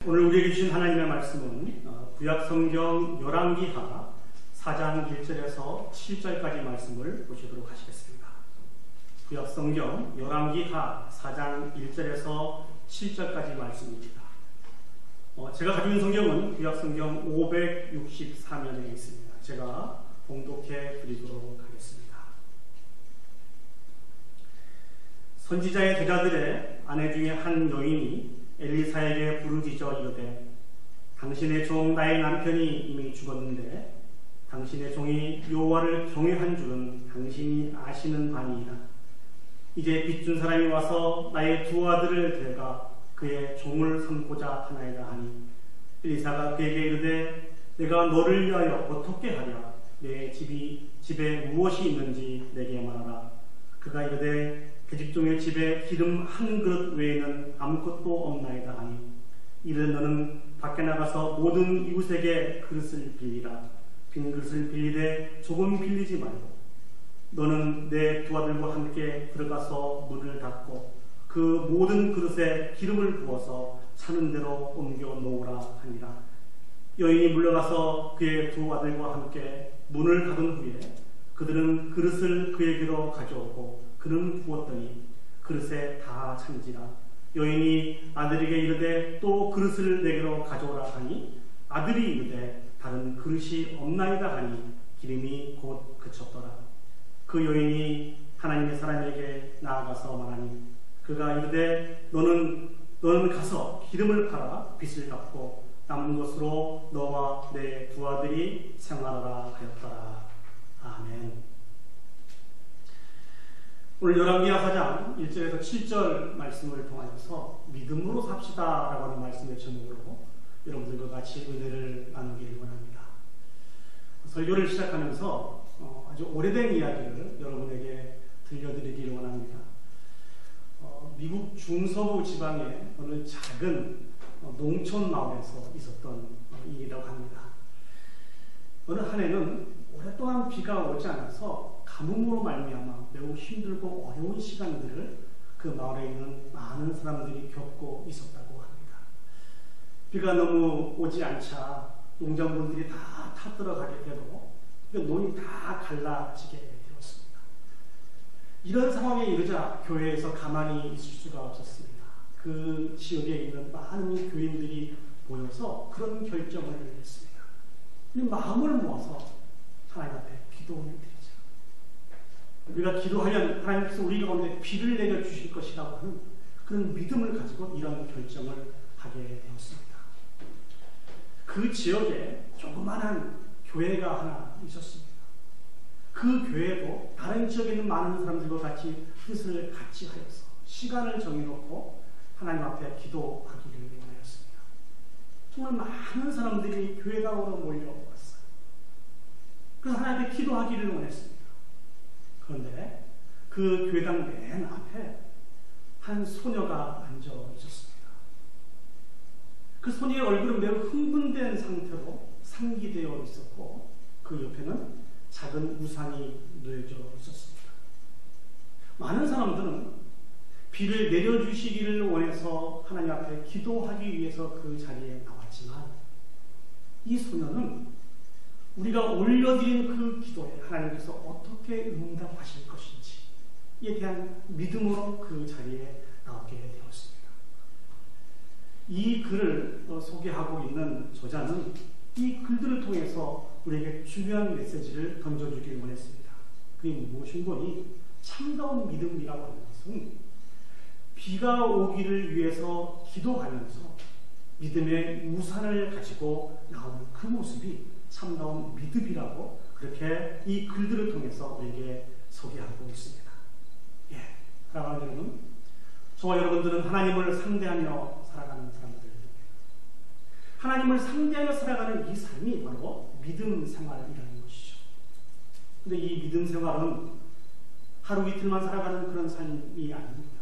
오늘 우리에게 주신 하나님의 말씀은 구약성경 열왕기하 4장 1절에서 7절까지 말씀을 보시도록 하시겠습니다. 구약성경 열왕기하 4장 1절에서 7절까지 말씀입니다. 제가 가지고 있는 성경은 구약성경 564면에 있습니다. 제가 봉독해 드리도록 하겠습니다. 선지자의 제자들의 아내 중에 한 여인이 엘리사에게 부르짖어 이르되 당신의 종 나의 남편이 이미 죽었는데 당신의 종이 여호와를 경외한 줄은 당신이 아시는 바니이다. 이제 빚준 사람이 와서 나의 두 아들을 데려가 그의 종을 삼고자 하나이다 하니 엘리사가 그에게 이르되 내가 너를 위하여 어떻게 하랴? 내 집에 무엇이 있는지 내게 말하라. 그가 이르되 계집종의 집에 기름 한 그릇 외에는 아무것도 없나이다 하니 이르되 너는 밖에 나가서 모든 이웃에게 그릇을 빌리라. 빈 그릇을 빌리되 조금 빌리지 말고 너는 내 두 아들과 함께 들어가서 문을 닫고 그 모든 그릇에 기름을 부어서 차는 대로 옮겨 놓으라 하니라. 여인이 물러가서 그의 두 아들과 함께 문을 닫은 후에 그들은 그릇을 그에게로 가져오고 그는 부었더니 그릇에 다 찬지라. 여인이 아들에게 이르되 또 그릇을 내게로 가져오라 하니 아들이 이르되 다른 그릇이 없나이다 하니 기름이 곧 그쳤더라. 그 여인이 하나님의 사람에게 나아가서 말하니 그가 이르되 너는 가서 기름을 팔아 빚을 갚고 남은 것으로 너와 내 두 아들이 생활하라 하였더라. 아멘. 오늘 열왕기하 4장 1절에서 7절 말씀을 통하여서 믿음으로 삽시다 라고 하는 말씀의 제목으로 여러분들과 같이 은혜를 나누기를 원합니다. 설교를 시작하면서 아주 오래된 이야기를 여러분에게 들려드리기를 원합니다. 미국 중서부 지방의 어느 작은 농촌 마을에서 있었던 일이라고 합니다. 어느 한 해는 오랫동안 비가 오지 않아서 가뭄으로 말미암아 매우 힘들고 어려운 시간들을 그 마을에 있는 많은 사람들이 겪고 있었다고 합니다. 비가 너무 오지 않자 농작물들이 다 타들어가게 되고 논이 다 갈라지게 되었습니다. 이런 상황에 이르자 교회에서 가만히 있을 수가 없었습니다. 그 지역에 있는 많은 교인들이 모여서 그런 결정을 했습니다. 마음을 모아서 하나님 앞에 기도를 드리자. 우리가 기도하면 하나님께서 우리 가운데 비를 내려주실 것이라고 하는 그런 믿음을 가지고 이런 결정을 하게 되었습니다. 그 지역에 조그마한 교회가 하나 있었습니다. 그 교회도 다른 지역에 있는 많은 사람들과 같이 뜻을 같이 하여서 시간을 정해놓고 하나님 앞에 기도하기를 원하였습니다. 정말 많은 사람들이 교회당으로 몰려왔어요. 그래서 하나님 앞에 기도하기를 원했습니다. 그런데 그 교회당 맨 앞에 한 소녀가 앉아 있었습니다. 그 소녀의 얼굴은 매우 흥분된 상태로 상기되어 있었고 그 옆에는 작은 우산이 놓여져 있었습니다. 많은 사람들은 비를 내려주시기를 원해서 하나님 앞에 기도하기 위해서 그 자리에 나왔지만 이 소녀는 우리가 올려드린 그 기도에 하나님께서 어떻게 응답하실 것인지에 대한 믿음으로 그 자리에 나오게 되었습니다. 이 글을 소개하고 있는 저자는 이 글들을 통해서 우리에게 중요한 메시지를 던져주기를 원했습니다. 그게 무엇인 거니? 참다운 믿음이라고 하는 것은 비가 오기를 위해서 기도하면서 믿음의 우산을 가지고 나오는 그 모습이 참다운 믿음이라고 그렇게 이 글들을 통해서 우리에게 소개하고 있습니다. 사랑하는 여러분, 저와 여러분들은 하나님을 상대하며 살아가는 사람들입니다. 하나님을 상대하며 살아가는 이 삶이 바로 믿음 생활이라는 것이죠. 그런데 이 믿음 생활은 하루 이틀만 살아가는 그런 삶이 아닙니다.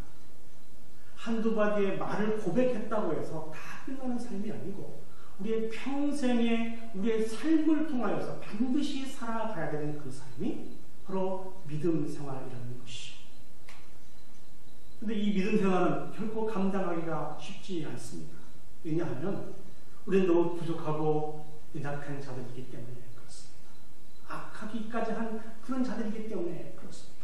한두 마디의 말을 고백했다고 해서 다 끝나는 삶이 아니고 우리의 평생에 우리의 삶을 통하여서 반드시 살아가야 되는 그 삶이 바로 믿음 생활이라는 것이죠. 그런데 이 믿음 생활은 결코 감당하기가 쉽지 않습니다. 왜냐하면 우리는 너무 부족하고 연약한 자들이기 때문에 그렇습니다. 악하기까지 한 그런 자들이기 때문에 그렇습니다.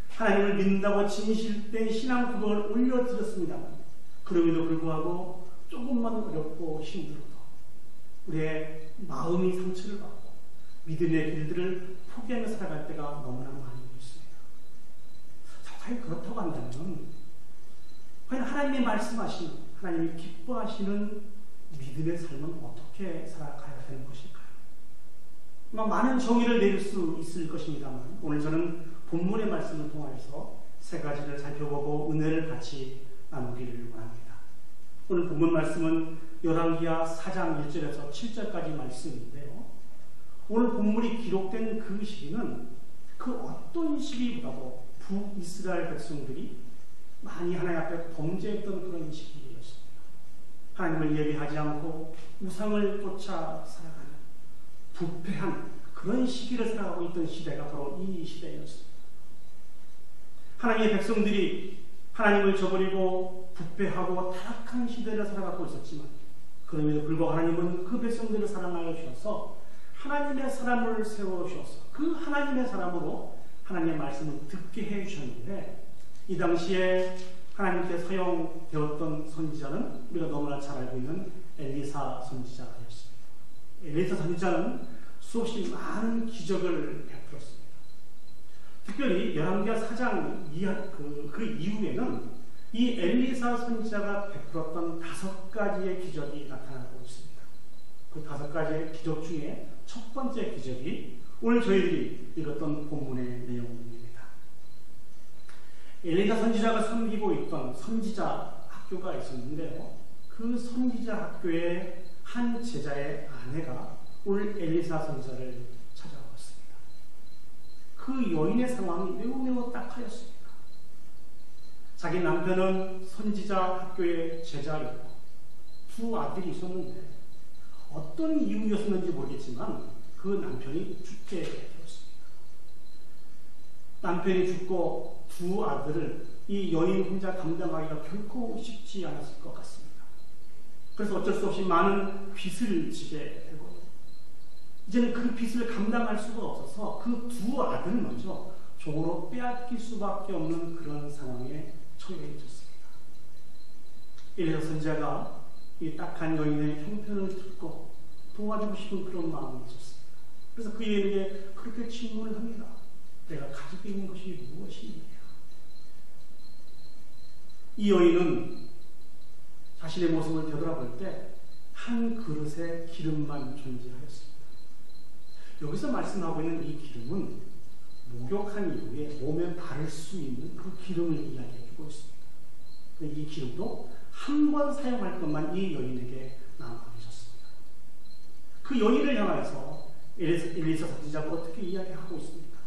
하나님을 믿는다고 진실된 신앙 그걸 올려드렸습니다만 그럼에도 불구하고 조금만 어렵고 힘들어도 우리의 마음이 상처를 받고 믿음의 길들을 포기하며 살아갈 때가 너무나 많이 있습니다. 과연 그렇다고 한다면 과연 하나님이 말씀하시는 하나님이 기뻐하시는 믿음의 삶은 어떻게 살아가야 되는 것일까요? 많은 정의를 내릴 수 있을 것입니다만 오늘 저는 본문의 말씀을 통하여서 세 가지를 살펴보고 은혜를 같이 나누기를 원합니다. 오늘 본문 말씀은 열왕기하 4장 1절에서 7절까지 말씀인데요. 오늘 본문이 기록된 그 시기는 그 어떤 시기보다도 북이스라엘 백성들이 많이 하나님 앞에 범죄했던 그런 시기였습니다. 하나님을 예배하지 않고 우상을 쫓아 살아가는 부패한 그런 시기를 살아가고 있던 시대가 바로 이 시대였습니다. 하나님의 백성들이 하나님을 저버리고 부패하고 타락한 시대를 살아가고 있었지만 그럼에도 불구하고 하나님은 그 백성들을 사랑하여 주셔서 하나님의 사람을 세워주셔서 그 하나님의 사람으로 하나님의 말씀을 듣게 해주셨는데 이 당시에 하나님께 사용되었던 선지자는 우리가 너무나 잘 알고 있는 엘리사 선지자였습니다. 엘리사 선지자는 수없이 많은 기적을 베풀었습니다. 특별히 열왕기하 4장 그 이후에는 이 엘리사 선지자가 베풀었던 5가지의 기적이 나타나고 있습니다. 그 5가지의 기적 중에 첫 번째 기적이 오늘 저희들이 읽었던 본문의 내용입니다. 엘리사 선지자가 섬기고 있던 선지자 학교가 있었는데요. 그 선지자 학교의 한 제자의 아내가 오늘 엘리사 선지자를 찾아왔습니다. 그 여인의 상황이 매우 딱하였습니다. 자기 남편은 선지자 학교의 제자였고 2 아들이 있었는데 어떤 이유였었는지 모르겠지만 그 남편이 죽게 되었습니다. 남편이 죽고 2 아들을 이 여인 혼자 감당하기가 결코 쉽지 않았을 것 같습니다. 그래서 어쩔 수 없이 많은 빚을 지게 되고 이제는 그 빚을 감당할 수가 없어서 그 2 아들을 먼저 종으로 빼앗길 수밖에 없는 그런 상황에 처해 있었습니다. 엘리사 선지자가 이 딱한 여인의 형편을 듣고 도와주고 싶은 그런 마음이 있었습니다. 그래서 그 여인에게 그렇게 질문을 합니다. 내가 가지고 있는 것이 무엇이냐? 이 여인은 자신의 모습을 되돌아볼 때 한 그릇에 기름만 존재하였습니다. 여기서 말씀하고 있는 이 기름은 목욕한 이후에 몸에 바를 수 있는 그 기름을 이야기해주고 있습니다. 이 기름도 한 번 사용할 것만 이 여인에게 남아 있었습니다. 그 여인을 향하여서 엘리사 선지자가 어떻게 이야기하고 있습니까?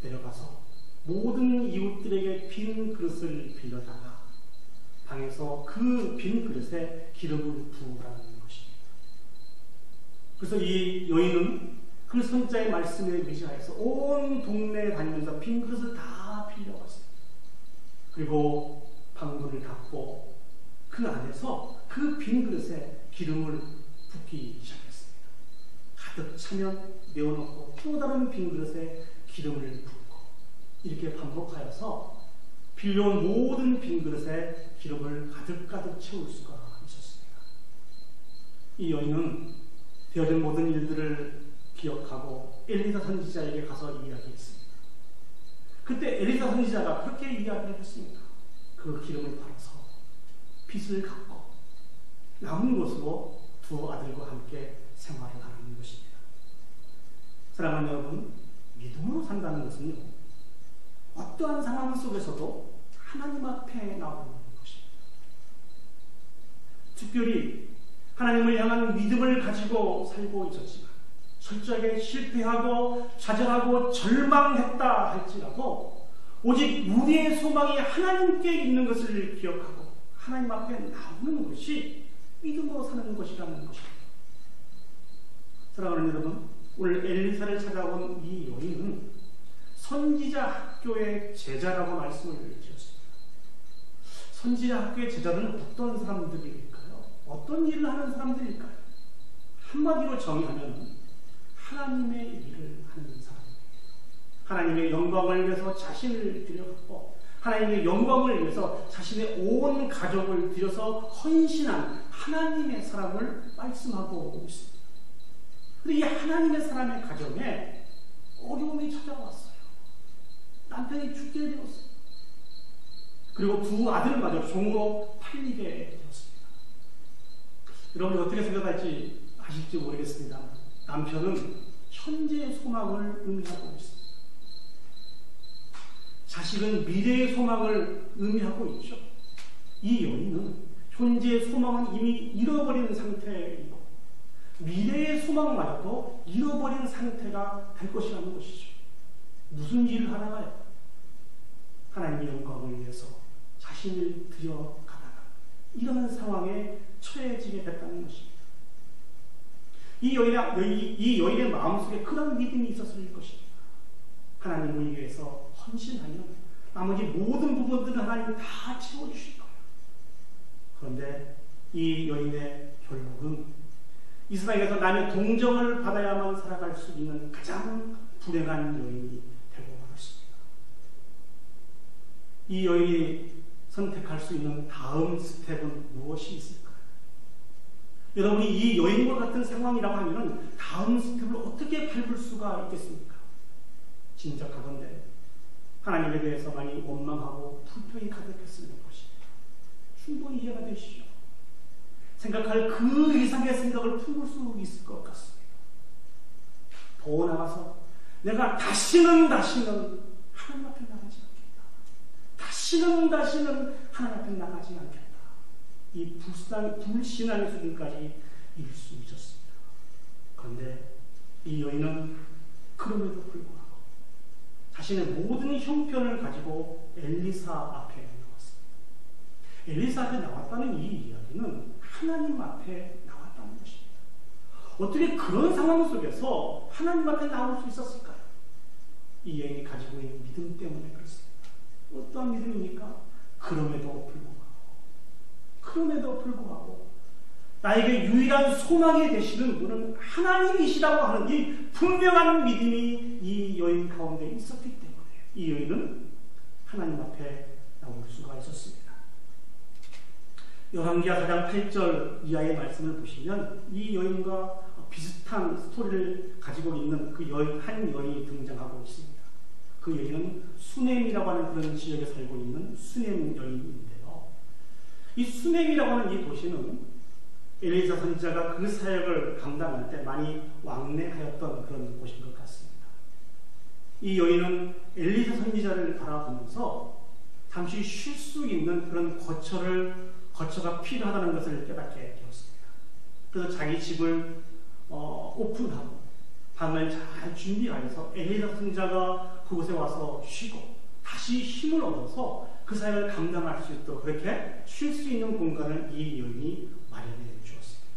내려가서 모든 이웃들에게 빈 그릇을 빌려다가 방에서 그 빈 그릇에 기름을 부으라는 것입니다. 그래서 이 여인은 그 선지자의 말씀에 의지하여서 온 동네에 다니면서 빈 그릇을 다 빌려왔습니다. 그리고 방문을 닫고 그 안에서 그 빈 그릇에 기름을 붓기 시작했습니다. 가득 차면 내어놓고 또 다른 빈 그릇에 기름을 붓고 이렇게 반복하여서 빌려온 모든 빈 그릇에 기름을 가득 채울 수가 있었습니다. 이 여인은 되어진 모든 일들을 기억하고 엘리사 선지자에게 가서 이야기했습니다. 그때 엘리사 선지자가 그렇게 이야기했습니다. 그 기름을 팔아서 빚을 갚고 남은 것으로 2 아들과 함께 생활을 하는 것입니다. 사랑하는 여러분, 믿음으로 산다는 것은요, 어떠한 상황 속에서도 하나님 앞에 나오는 것입니다. 특별히 하나님을 향한 믿음을 가지고 살고 있었지만 철저하게 실패하고 좌절하고 절망했다 할지라도 오직 우리의 소망이 하나님께 있는 것을 기억하고 하나님 앞에 나오는 것이 믿음으로 사는 것이라는 것입니다. 사랑하는 여러분, 오늘 엘리사를 찾아온 이 여인은 선지자 학교의 제자라고 말씀을 드렸습니다. 선지자 학교의 제자들은 어떤 사람들일까요? 어떤 일을 하는 사람들일까요? 한마디로 정의하면 하나님의 일을 하는 사람입니다. 하나님의 영광을 위해서 자신을 들여갖고 하나님의 영광을 위해서 자신의 온 가족을 들여서 헌신한 하나님의 사람을 말씀하고 있습니다. 그런데 이 하나님의 사람의 가정에 어려움이 찾아왔어요. 남편이 죽게 되었어요. 그리고 두 아들마저 종으로 팔리게 되었습니다. 여러분이 어떻게 생각할지 아실지 모르겠습니다. 남편은 현재의 소망을 의미하고 있습니다. 자식은 미래의 소망을 의미하고 있죠. 이 여인은 현재의 소망은 이미 잃어버린 상태이고 미래의 소망마저도 잃어버린 상태가 될 것이라는 것이죠. 무슨 일을 하다가요? 하나님의 영광을 위해서 자신을 들여가다가 이런 상황에 처해지게 됐다는 것입니다. 이 여인의 마음속에 그런 믿음이 있었을 것입니다. 하나님을 위해서 헌신하면 나머지 모든 부분들은 하나님이 다 채워주실 거예요. 그런데 이 여인의 결론은 이 세상에서 남의 동정을 받아야만 살아갈 수 있는 가장 불행한 여인이 되고 말았습니다. 이 여인이 선택할 수 있는 다음 스텝은 무엇이 있을까요? 여러분이 이 여인과 같은 상황이라고 하면 다음 스텝을 어떻게 밟을 수가 있겠습니까? 짐작하건대 하나님에 대해서 많이 원망하고 불평이 가득했을 것입니다. 충분히 이해가 되시죠? 생각할 그 이상의 생각을 품을 수 있을 것 같습니다. 더 나가서 내가 다시는 하나님 앞에 나가지 않겠다. 다시는 하나님 앞에 나가지 않겠다. 이 불신앙의 수준까지 이룰 수 있었습니다. 그런데 이 여인은 그럼에도 불구하고 자신의 모든 형편을 가지고 엘리사 앞에 나왔습니다. 엘리사 앞에 나왔다는 이 이야기는 하나님 앞에 나왔다는 것입니다. 어떻게 그런 상황 속에서 하나님 앞에 나올 수 있었을까요? 이 여인이 가지고 있는 믿음 때문에 그렇습니다. 어떠한 믿음입니까? 그럼에도 불구하고 나에게 유일한 소망이 되시는 분은 하나님이시라고 하는 이 분명한 믿음이 이 여인 가운데 있었기 때문에 이 여인은 하나님 앞에 나올 수가 있었습니다. 열왕기하 4장 8절 이하의 말씀을 보시면 이 여인과 비슷한 스토리를 가지고 있는 한 여인이 등장하고 있습니다. 그 여인은 수넴이라고 하는 그런 지역에 살고 있는 수넴 여인인데요. 이 수넴이라고 하는 이 도시는 엘리사 선지자가 그 사역을 감당할 때 많이 왕래하였던 그런 곳인 것 같습니다. 이 여인은 엘리사 선지자를 바라보면서 잠시 쉴 수 있는 그런 거처가 필요하다는 것을 깨닫게 되었습니다. 그래서 자기 집을 오픈하고 방을 잘 준비하여서 엘리사 선지자가 그곳에 와서 쉬고 다시 힘을 얻어서 그 사역을 감당할 수 있도록 그렇게 쉴 수 있는 공간을 이 여인이 마련해 주었습니다.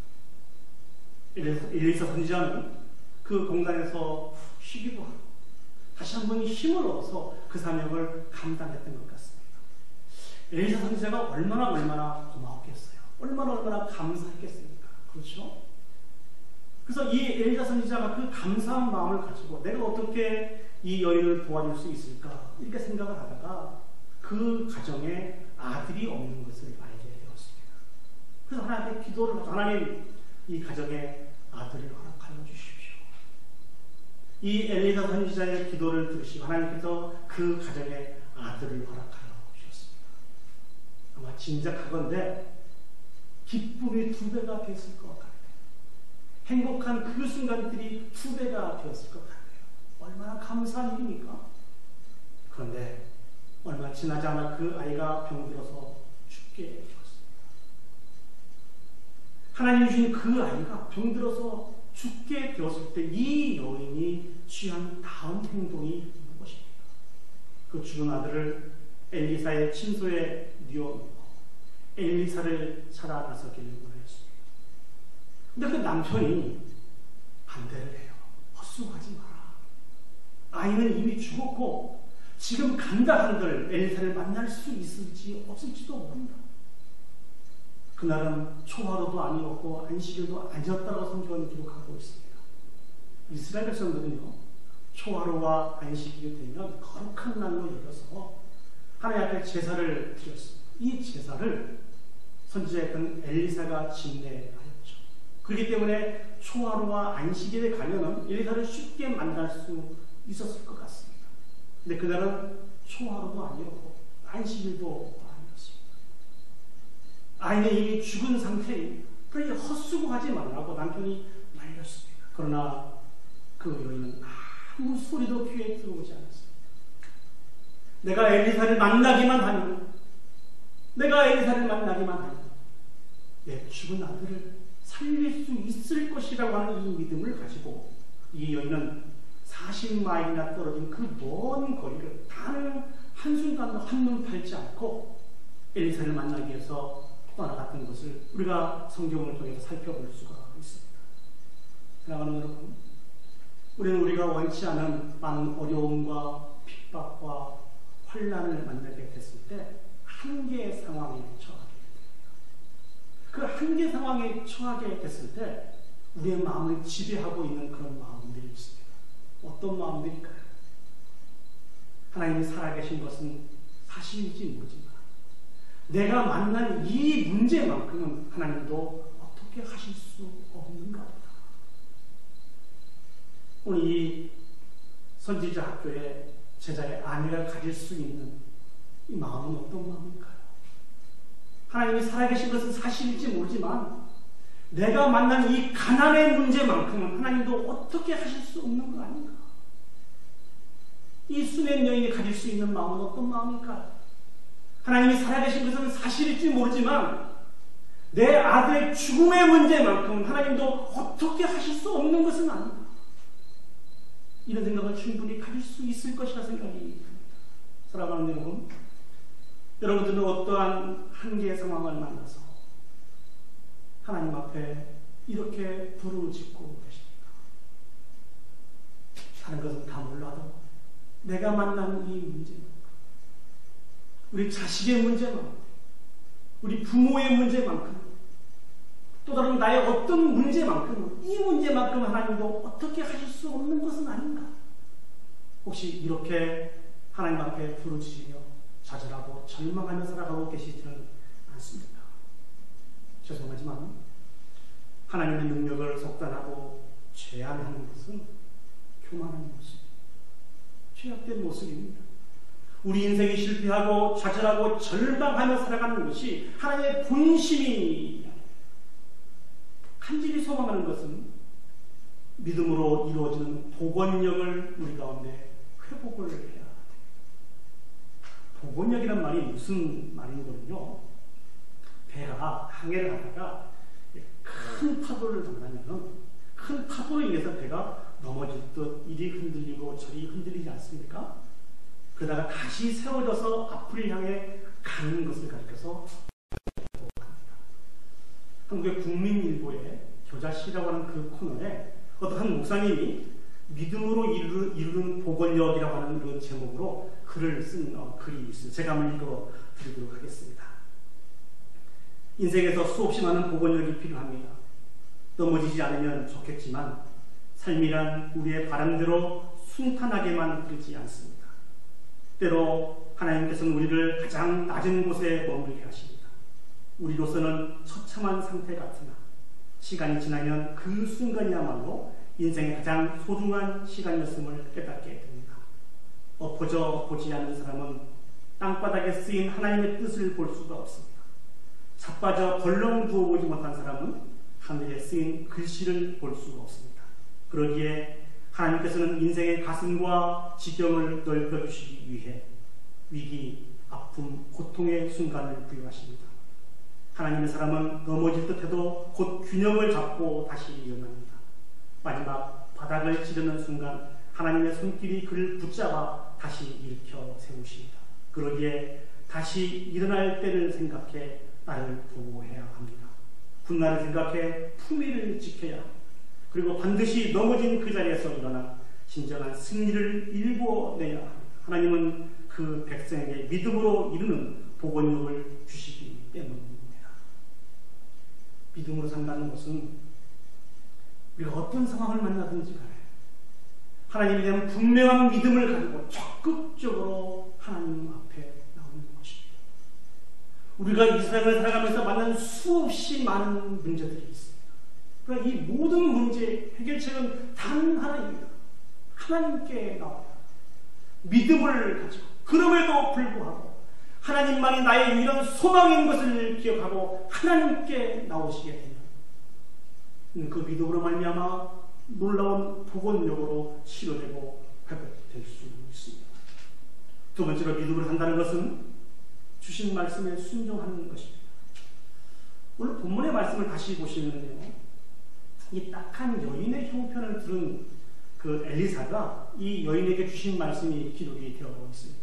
엘리사 선지자는 그 공간에서 쉬기도 하고 다시 한번 힘을 얻어서 그 사명을 감당했던 것 같습니다. 엘리사 선지자가 얼마나 고마웠겠어요. 얼마나 감사했겠습니까? 그렇죠? 그래서 이 엘리사 선지자가 그 감사한 마음을 가지고 내가 어떻게 이 여인을 도와줄 수 있을까 이렇게 생각을 하다가 그 가정에 아들이 없는 것을 알게 되었습니다. 그래서 하나님께 기도를 하죠. 하나님, 이 가정에 아들을 허락하여 주십시오. 이 엘리사 선지자의 기도를 들으시고 하나님께서 그 가정에 아들을 허락하여 주셨습니다. 아마 짐작하건대 기쁨이 2배가 됐을 것 같아요. 행복한 그 순간들이 2배가 되었을 것 같아요. 얼마나 감사한 일입니까? 그런데 얼마 지나지 않아 그 아이가 병들어서 죽게 되었습니다. 하나님이 주신 그 아이가 병들어서 죽게 되었을 때 이 여인이 취한 다음 행동이 무엇입니까? 그 죽은 아들을 엘리사의 침소에 뉘어놓고 엘리사를 찾아 나서기를 원하였습니다. 근데 그 남편이 반대를 해요. 헛수고하지 마라. 아이는 이미 죽었고 지금 간다 한들 엘리사를 만날 수 있을지 없을지도 모른다. 그날은 초하루도 아니었고 안식일도 아니었다고 성경은 기록하고 있습니다. 이스라엘 백성들은요, 초하루와 안식일이 되면 거룩한 날로 여겨서 하나님 앞에 제사를 드렸습니다. 이 제사를 선지자였던 엘리사가 집례하였죠. 그렇기 때문에 초하루와 안식일에 가면은 엘리사를 쉽게 만날 수 있었을 것 같습니다. 근데 그날은 초하루도 아니었고 안식일도 아니었습니다. 아이는 이미 죽은 상태입니다. 그러니 헛수고하지 말라고 남편이 말렸습니다. 그러나 그 여인은 아무 소리도 귀에 들어오지 않았습니다. 내가 엘리사를 만나기만 하면, 내 죽은 아들을 살릴 수 있을 것이라고 하는 이 믿음을 가지고 이 여인은 40마일이나 떨어진 그 먼 거리를 단 한순간도 한눈 팔지 않고 엘리사를 만나기 위해서 떠나갔던 것을 우리가 성경을 통해서 살펴볼 수가 있습니다. 사랑하는 여러분, 우리는 우리가 원치 않은 많은 어려움과 핍박과 환난을 만나게 됐을 때 한계의 상황에 처하게 됩니다. 그 한계 상황에 처하게 됐을 때 우리의 마음을 지배하고 있는 그런 마음들이 있습니다. 어떤 마음들일까요? 하나님이 살아계신 것은 사실인지 모르지만 내가 만난 이 문제만큼은 하나님도 어떻게 하실 수 없는가 보다. 오늘 이 선지자 학교에 제자의 아내가 가질 수 있는 이 마음은 어떤 마음일까요? 하나님이 살아계신 것은 사실일지 모르지만 내가 만난 이 가난의 문제만큼은 하나님도 어떻게 하실 수 없는 거 아닌가? 이 수낸 여인이 가질 수 있는 마음은 어떤 마음일까요? 하나님이 살아계신 것은 사실일지 모르지만 내 아들의 죽음의 문제만큼은 하나님도 어떻게 하실 수 없는 것은 아닌가? 이런 생각을 충분히 가질 수 있을 것이라 생각이 듭니다. 사랑하는 여러분, 여러분들은 어떠한 한계의 상황을 만나서 하나님 앞에 이렇게 부르짖고 계십니까? 다른 것은 다 몰라도 내가 만난 이 문제만큼, 우리 자식의 문제만큼, 우리 부모의 문제만큼, 또 다른 나의 어떤 문제만큼, 이 문제만큼 하나님도 어떻게 하실 수 없는 것은 아닌가? 혹시 이렇게 하나님 앞에 부르짖으며 좌절하고 절망하며 살아가고 계시지는 않습니까? 죄송하지만 하나님의 능력을 속단하고 제한하는 것은 교만한 모습, 죄악된 모습입니다. 우리 인생이 실패하고 좌절하고 절망하며 살아가는 것이 하나님의 본심이 아닙니다. 간절히 소망하는 것은 믿음으로 이루어지는 복원력을 우리 가운데 회복을 해야 합니다. 복원력이란 말이 무슨 말이거든요. 배가 항해를 하다가 큰 파도를 만나면 큰 파도로 인해서 배가 넘어질 듯 이리 흔들리고 저리 흔들리지 않습니까? 그러다가 다시 세워져서 앞을 향해 가는 것을 가리켜서 합니다. 한국의 국민일보의 교자시라고 하는 그 코너에 어떤 한 목사님이 믿음으로 이루는 복원력이라고 하는 그런 제목으로 글을 쓴 글이 있어요. 제가 한번 읽어드리도록 하겠습니다. 인생에서 수없이 많은 복원력이 필요합니다. 넘어지지 않으면 좋겠지만 삶이란 우리의 바람대로 순탄하게만 흐르지 않습니다. 때로 하나님께서는 우리를 가장 낮은 곳에 머물게 하십니다. 우리로서는 처참한 상태 같으나 시간이 지나면 그 순간이야말로 인생의 가장 소중한 시간이었음을 깨닫게 됩니다. 엎어져 보지 않는 사람은 땅바닥에 쓰인 하나님의 뜻을 볼 수가 없습니다. 자빠져 벌렁 부어보지 못한 사람은 하늘에 쓰인 글씨를 볼 수가 없습니다. 그러기에 하나님께서는 인생의 가슴과 지경을 넓혀주시기 위해 위기, 아픔, 고통의 순간을 부여하십니다. 하나님의 사람은 넘어질 듯해도 곧 균형을 잡고 다시 일어납니다. 마지막 바닥을 찌르는 순간 하나님의 손길이 그를 붙잡아 다시 일으켜 세우십니다. 그러기에 다시 일어날 때를 생각해 나를 보호해야 합니다. 훗날을 생각해 품위를 지켜야 합니다. 그리고 반드시 넘어진 그 자리에서 일어나 진정한 승리를 일궈내야 합니다. 하나님은 그 백성에게 믿음으로 이루는 복원력을 주시기 때문입니다. 믿음으로 산다는 것은 우리가 어떤 상황을 만나든지 간에 하나님에 대한 분명한 믿음을 가지고 적극적으로 하나님 앞에 나오는 것입니다. 우리가 이 세상을 살아가면서 만난 수없이 많은 문제들이 있습니다. 그러나 이 모든 문제의 해결책은 단 하나입니다. 하나님께 나오라. 믿음을 가지고 그럼에도 불구하고 하나님만이 나의 유일한 소망인 것을 기억하고 하나님께 나오시게 되면 그 믿음으로 말미암아 놀라운 복원력으로 치료되고 회복될 수 있습니다. 두 번째로 믿음을 한다는 것은 주신 말씀에 순종하는 것입니다. 오늘 본문의 말씀을 다시 보시면요, 이 딱한 여인의 형편을 들은 그 엘리사가 이 여인에게 주신 말씀이 기록이 되어 있습니다.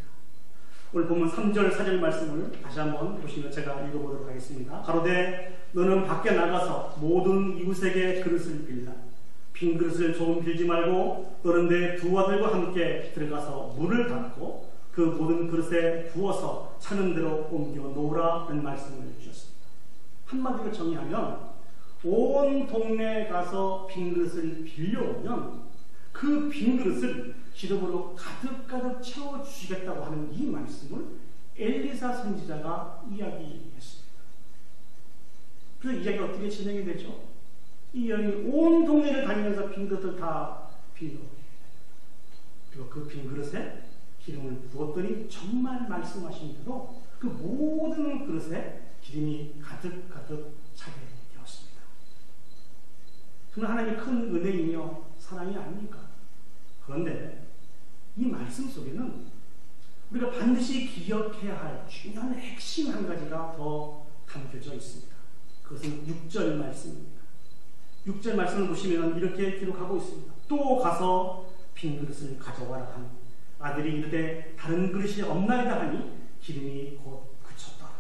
오늘 본문 3절 4절 말씀을 다시 한번 보시면 제가 읽어보도록 하겠습니다. 가로되 너는 밖에 나가서 모든 이웃에게 그릇을 빌라. 빈 그릇을 조금 빌지 말고 너는 내 두 아들과 함께 들어가서 물을 담고 그 모든 그릇에 부어서 차는 대로 옮겨 놓으라는 말씀을 주셨습니다. 한마디로 정의하면 온 동네에 가서 빈 그릇을 빌려오면 그 빈 그릇을 기름으로 가득가득 채워주시겠다고 하는 이 말씀을 엘리사 선지자가 이야기했습니다. 그래서 이야기가 어떻게 진행이 되죠? 이 여인이 온 동네를 다니면서 빈 그릇을 다 빌려, 그리고 그 빈 그릇에 기름을 부었더니 정말 말씀하신 대로 그 모든 그릇에 기름이 가득가득 차게 되었습니다. 그건 하나님의 큰 은혜이며 사랑이 아닙니까? 그런데 이 말씀 속에는 우리가 반드시 기억해야 할 중요한 핵심 한 가지가 더 담겨져 있습니다. 그것은 6절 말씀입니다. 6절 말씀을 보시면 이렇게 기록하고 있습니다. 또 가서 빈 그릇을 가져와라 하니 아들이 이르되 다른 그릇이 없나이다 하니 기름이 곧 그쳤더라.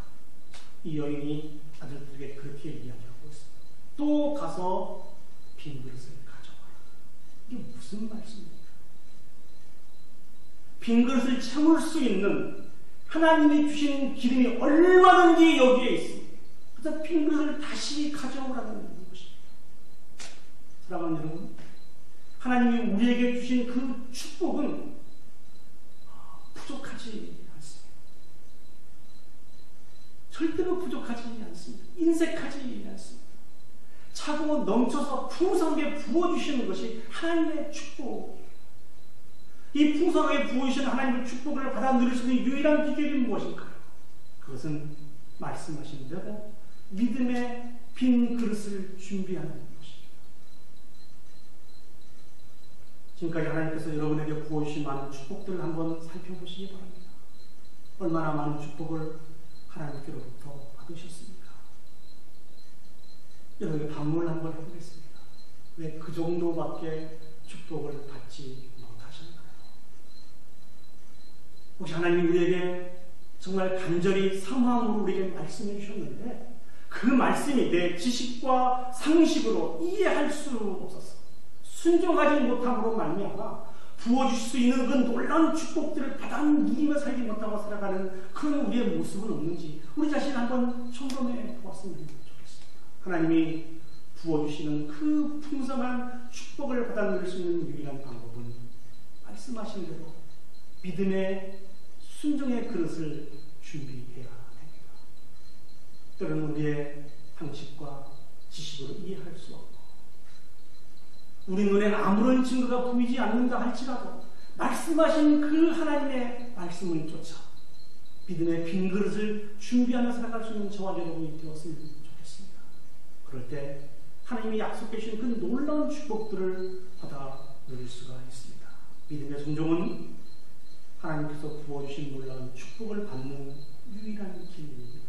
이 여인이 아들들에게 그렇게 이야기하고 있습니다. 또 가서 빈 그릇을 가져와라. 이게 무슨 말씀입니까? 빈 그릇을 채울 수 있는 하나님이 주신 기름이 얼마든지 여기에 있습니다. 그래서 빈 그릇을 다시 가져오라는 것입니다. 사랑하는 여러분, 하나님이 우리에게 주신 그 축복은 부족하지 않습니다. 절대로 부족하지 않습니다. 인색하지 않습니다. 차고 넘쳐서 풍성하게 부어주시는 것이 하나님의 축복입니다. 이 풍성하게 부어주시는 하나님의 축복을 받아 누릴 수 있는 유일한 비결이 무엇일까요? 그것은 말씀하신 대로 믿음의 빈 그릇을 준비하는 것입니다. 지금까지 하나님께서 여러분에게 부어주신 많은 축복들을 한번 살펴보시기 바랍니다. 얼마나 많은 축복을 하나님께로부터 받으셨습니까? 여러분에게 반문을 한번 해보겠습니다. 왜 그 정도밖에 축복을 받지 못하셨나요? 혹시 하나님이 우리에게 정말 간절히 사모함으로 우리에게 말씀해 주셨는데 그 말씀이 내 지식과 상식으로 이해할 수 없었어. 순종하지 못함으로 말미암아 부어주실 수 있는 그 놀라운 축복들을 받아 누리며 살지 못하고 살아가는 그런 우리의 모습은 없는지 우리 자신을 한번 점검해 보았으면 좋겠습니다. 하나님이 부어주시는 그 풍성한 축복을 받아 누릴 수 있는 유일한 방법은 말씀하신 대로 믿음의 순종의 그릇을 준비해야 됩니다. 때로는 우리의 상식과 지식으로 이해할 수 없고 우리 눈엔 아무런 증거가 보이지 않는다 할지라도 말씀하신 그 하나님의 말씀을 쫓아 믿음의 빈 그릇을 준비하며 살아갈 수 있는 저와 여러분이 되었으면 좋겠습니다. 그럴 때 하나님이 약속해 주신 그 놀라운 축복들을 받아 누릴 수가 있습니다. 믿음의 순종은 하나님께서 부어주신 놀라운 축복을 받는 유일한 길입니다.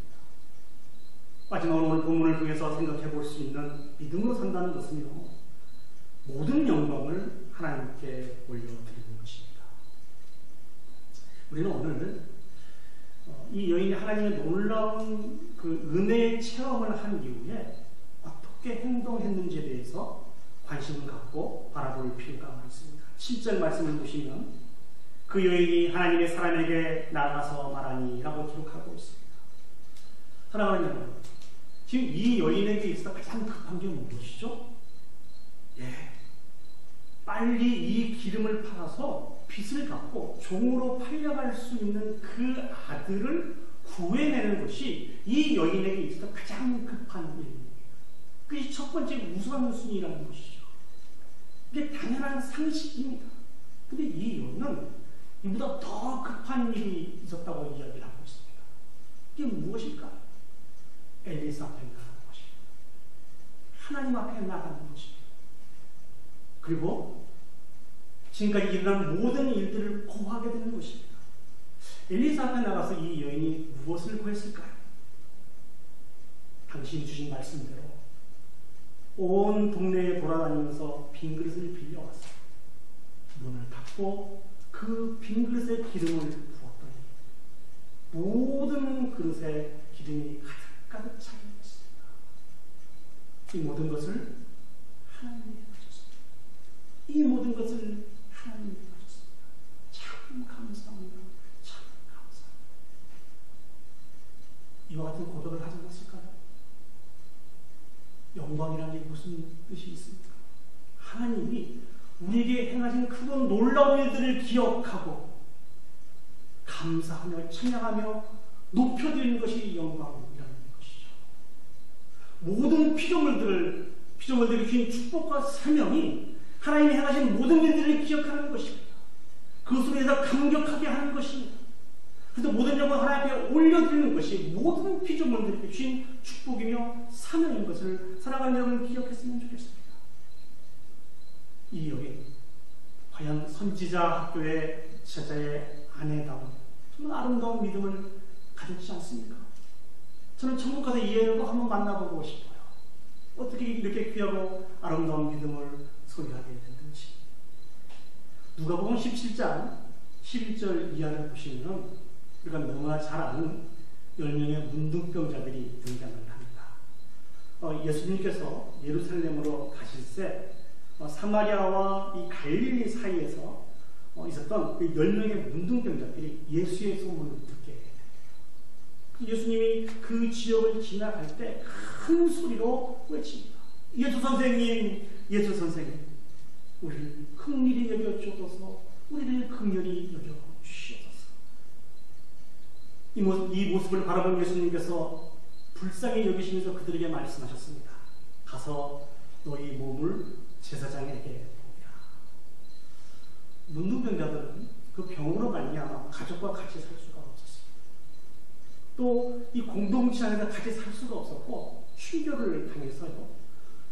마지막으로 오늘 본문을 통해서 생각해 볼 수 있는 믿음으로 산다는 것은요, 모든 영광을 하나님께 올려드리는 것입니다. 우리는 오늘 이 여인이 하나님의 놀라운 그 은혜의 체험을 한 이후에 어떻게 행동했는지에 대해서 관심을 갖고 바라볼 필요가 있습니다. 7절 말씀을 보시면 그 여인이 하나님의 사람에게 나가서 말하니 라고 기록하고 있습니다. 사랑하는 여러분, 지금 이 여인에게 있어서 가장 급한 게 무엇이죠? 예, 빨리 이 기름을 팔아서 빚을 갚고 종으로 팔려갈 수 있는 그 아들을 구해내는 것이 이 여인에게 있어서 가장 급한 일입니다. 그것이 첫 번째 우선순위라는 것이죠. 이게 당연한 상식입니다. 근데 이 여인은 이보다 더 급한 일이 있었다고 이야기를 하고 있습니다. 이게 무엇일까? 엘리사 앞에 나가는 것입니다. 하나님 앞에 나가는 것입니다. 그리고 지금까지 일어난 모든 일들을 고하게 되는 것입니다. 엘리사 앞에 나가서 이 여인이 무엇을 구했을까요? 당신이 주신 말씀대로 온 동네에 돌아다니면서 빈 그릇을 빌려왔어요. 문을 닫고 그 빈 그릇에 기름을 부었더니 모든 그릇에 기름이 가득 차게 됐습니다. 이 모든 것을 하나님이 해주셨습니다. 이 모든 것을 하나님이 해주셨습니다. 참 감사합니다. 참 감사합니다. 이와 같은 고백을 하지 않았을까요? 영광이라는 게 무슨 뜻이 있습니까? 하나님이 우리에게 행하신 크고 놀라운 일들을 기억하고 감사하며 찬양하며 높여드리는 것이 영광이라는 것이죠. 모든 피조물들을 주신 축복과 사명이 하나님이 행하신 모든 일들을 기억하는 것입니다. 그것으로 인해서 감격하게 하는 것입니다. 그래서 모든 영광을 하나님 앞에 올려드리는 것이 모든 피조물들에게 주신 축복이며 사명인 것을 사랑하는 여러분 기억했으면 좋겠습니다. 이 여인, 과연 선지자 학교의 제자의 아내다운 정말 아름다운 믿음을 가졌지 않습니까? 저는 천국 가서 이 여인을 꼭 한번 만나보고 싶어요. 어떻게 이렇게 귀하고 아름다운 믿음을 소유하게 됐는지. 누가복음 17장 11절 이하를 보시면 우리가 너무나 잘 아는 10명의 문둥병자들이 등장을 합니다. 예수님께서 예루살렘으로 가실 때 사마리아와 이 갈릴리 사이에서 있었던 그 10명의 문둥병자들이 예수의 소문을 듣게 됩니다. 예수님이 그 지역을 지나갈 때 큰 소리로 외칩니다. 예수 선생님, 예수 선생님, 우리를 긍휼히 여겨 주옵소서, 우리를 긍휼히 여겨 주시옵소서. 이 모습을 바라본 예수님께서 불쌍히 여기시면서 그들에게 말씀하셨습니다. 가서 너희 몸을 제사장에게 보이라. 문둥병자들은 그 병으로 말미암아 가족과 같이 살 수가 없었습니다. 또 이 공동체 안에서 같이 살 수가 없었고 순교를 당해서요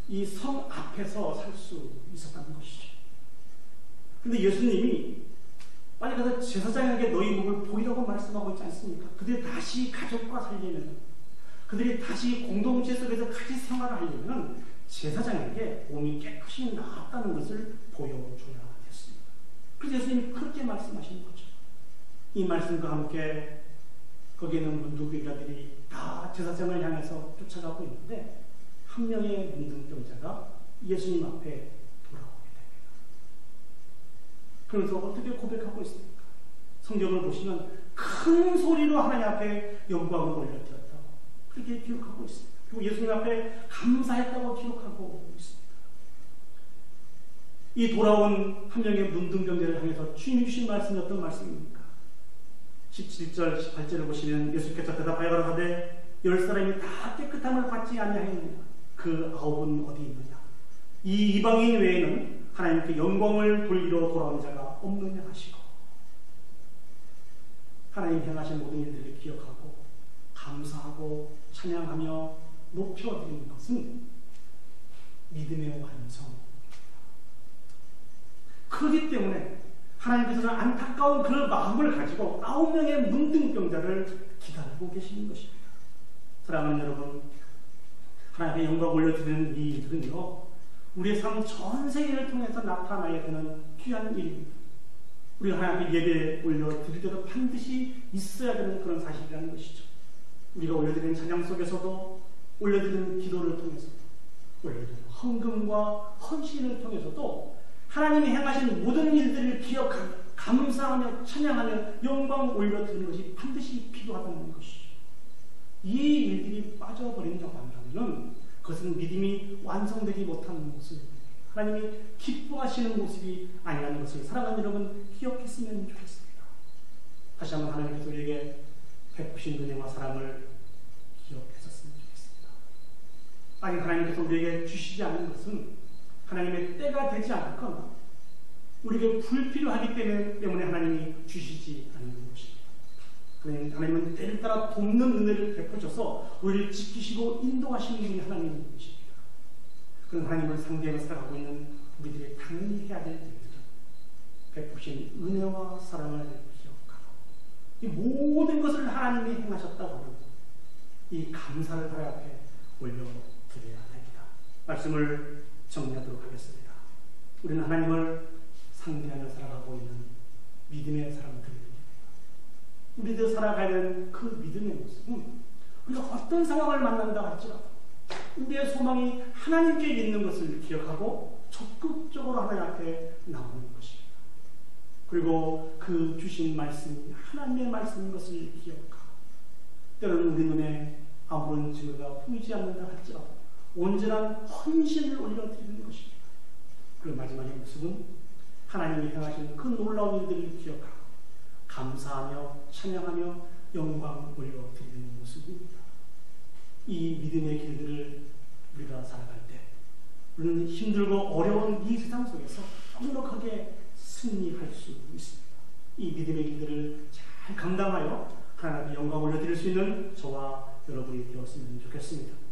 이 성 앞에서 살 수 있었다는 것이죠. 그런데 예수님이 빨리 가서 제사장에게 너희 몸을 보이라고 말씀하고 있지 않습니까? 그들이 다시 가족과 살려면, 그들이 다시 공동체 속에서 같이 생활을 하려면 제사장에게 몸이 깨끗이 나았다는 것을 보여줘야 됐습니다. 그래서 예수님이 그렇게 말씀하시는 거죠. 이 말씀과 함께 거기에 있는 문둥병자들이 다 제사장을 향해서 쫓아가고 있는데 한 명의 문둥병자가 예수님 앞에 돌아오게 됩니다. 그래서 어떻게 고백하고 있습니까? 성경을 보시면 큰 소리로 하나님 앞에 영광을 올려드렸다고 그렇게 기록하고 있습니다. 그리고 예수님 앞에 감사했다고 기록하고 있습니다. 이 돌아온 한 명의 문둥병자를 향해서 주님이 주신 말씀이 어떤 말씀입니까? 17절, 18절을 보시면 예수께서 대답하여 가라사대 10사람이 다 깨끗함을 받지 아니하였느냐? 그 9은 어디 있느냐? 이 이방인 외에는 하나님께 영광을 돌리러 돌아온 자가 없느냐 하시고, 하나님 행하신 모든 일들을 기억하고 감사하고 찬양하며 높여드리는 것은 믿음의 완성입니다. 그렇기 때문에 하나님께서는 안타까운 그 마음을 가지고 9명의 문둥병자를 기다리고 계시는 것입니다. 사랑하는 여러분, 하나님의 영광 올려드리는 이 일들은요 우리의 삶 전 세계를 통해서 나타나야 되는 귀한 일입니다. 우리가 하나님께 예배 올려드릴 때도 반드시 있어야 되는 그런 사실이라는 것이죠. 우리가 올려드리는 찬양 속에서도, 올려드리는 기도를 통해서도, 올려드리는 헌금과 헌신을 통해서도 하나님이 행하신 모든 일들을 기억하며 감사하며 찬양하며 영광 올려드리는 것이 반드시 필요하다는 것이죠. 이 일들이 빠져버리는 영광이라는 하면 그것은 믿음이 완성되지 못한 모습, 하나님이 기뻐하시는 모습이 아니라는 것을 사랑하는 여러분 기억했으면 좋겠습니다. 다시 한번 하나님께서 우리에게 베푸신 은혜와 사랑을 기억했었으면 좋겠습니다. 아니 하나님께서 우리에게 주시지 않는 것은 하나님의 때가 되지 않거나 우리에게 불필요하기 때문에 하나님이 주시지 않는 것입니다. 하나님은 때를 따라 돕는 은혜를 베푸셔서 우리를 지키시고 인도하시는 분이 하나님이십니다. 그런 하나님을 상대하며 살아가고 있는 우리들이 당연히 해야 될 일들은 베푸신 은혜와 사랑을 기억하고 이 모든 것을 하나님이 행하셨다고 하는 이 감사를 하나님 앞에 올려드려야 됩니다. 말씀을 정리하도록 하겠습니다. 우리는 하나님을 상대하며 살아가고 있는 믿음의 사람들입니다. 우리들 살아가는 그 믿음의 모습은 우리가 어떤 상황을 만난다 할지라도 우리의 소망이 하나님께 있는 것을 기억하고 적극적으로 하나님 앞에 나오는 것입니다. 그리고 그 주신 말씀이 하나님의 말씀인 것을 기억하고 때로는 우리 눈에 아무런 증거가 보이지 않는다 할지라도 온전한 헌신을 올려드리는 것입니다. 그리고 마지막의 모습은 하나님이 행하시는 그 놀라운 일들을 기억하고 감사하며 찬양하며 영광 올려드리는 모습입니다. 이 믿음의 길들을 우리가 살아갈 때 우리는 힘들고 어려운 이 세상 속에서 넉넉하게 승리할 수 있습니다. 이 믿음의 길들을 잘 감당하여 하나님께 영광 올려드릴 수 있는 저와 여러분이 되었으면 좋겠습니다.